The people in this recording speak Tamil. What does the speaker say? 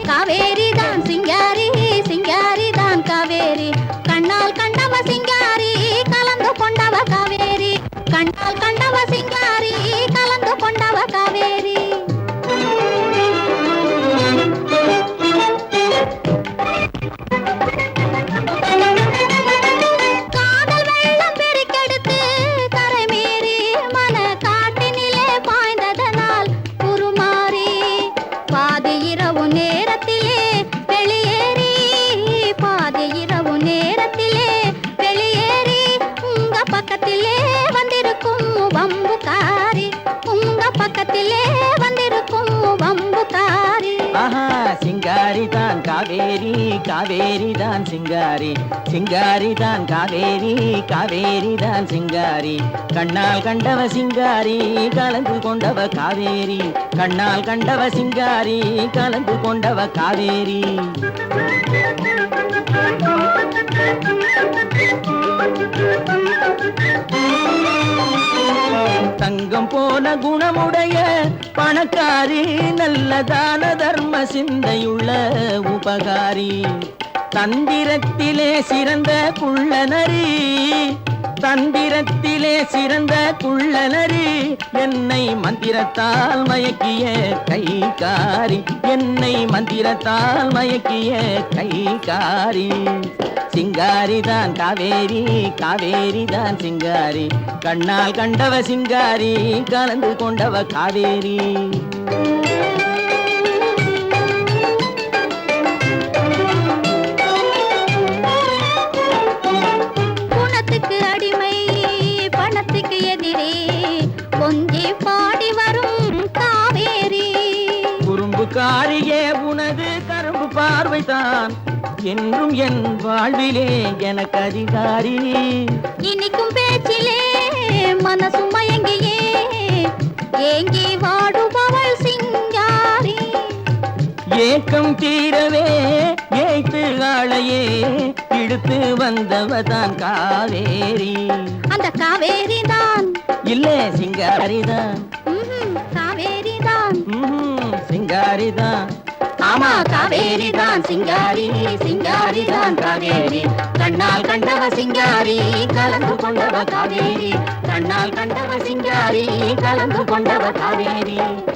காவேரி தான் சிங்காரி சிங்காரி தான் காவேரி கண்ணால் கண்டவ சிங்காரி கலந்து கொண்டவ காவேரி கண்ணால் கண்டவ சிங்காரி கலந்து கொண்டவ காவேரி காதல் வெள்ளம் பெருக்கெடுத்து கரைமீறி மன காட்டினிலே பாய்ந்ததனால் உருமாறி பாதி இரவு நேரத்திலே வெளியேறி பாதி இரவு நேரத்திலே வெளியேறி உங்க பக்கத்திலே வந்திருக்கும் வம்புக்காரி உங்க பக்கத்திலே வந்திருக்கும் வம்புக்காரி ஆஹா சிங்காரி தான் காவேரி காவேரி தான் சிங்காரி சிங்காரி தான் காவேரி காவேரி தான் சிங்காரி கண்ணால் கண்டவ சிங்காரி கலந்து கொண்டவ காவேரி கண்ணால் கண்டவ சிங்காரி கலந்து கொண்டவ காவேரி தங்கம் போல குணமுடைய பணக்காரி நல்லதான தர்ம சிந்தையுள்ள உபகாரி தந்திரத்திலே சிறந்த குள்ளநரி தந்திரத்திலே சிறந்த குள்ளநரி என்னை மந்திரத்தால் மயக்கிய கைகாரி என்னை மந்திரத்தால் மயக்கிய கைகாரி சிங்காரி தான் காவேரி காவேரி தான் சிங்காரி கண்ணால் கண்டவ சிங்காரி கலந்து கொண்டவ காவேரி குணத்துக்கு அடிமை பணத்துக்கு எதிரே கொஞ்சி பாடி வரும் காவேரி குறும்புக்காரியே உனது கரும்பு பார்வைதான் என்றும் என் வாழ்விலே எனக்கு அதிகாரி இனிக்கும் பேச்சிலே மனசு மயங்கியே ஏங்கி வாடுபவள் சிங்காரி ஏக்கம் தீரவே ஏய்த்து ஆளையே இழுத்து வந்தவதான் காவேரி அந்த காவேரி தான் இல்லே சிங்காரிதான் காவேரி தான் சிங்காரிதான் ஆமா காவேரி தான் சிங்காரி சிங்காரி தான் காவேரி கண்ணால் கண்டவ சிங்காரி கலந்து கொண்டவ காவேரி கண்ணால் கண்டவ சிங்காரி கலந்து கொண்டவ காவேரி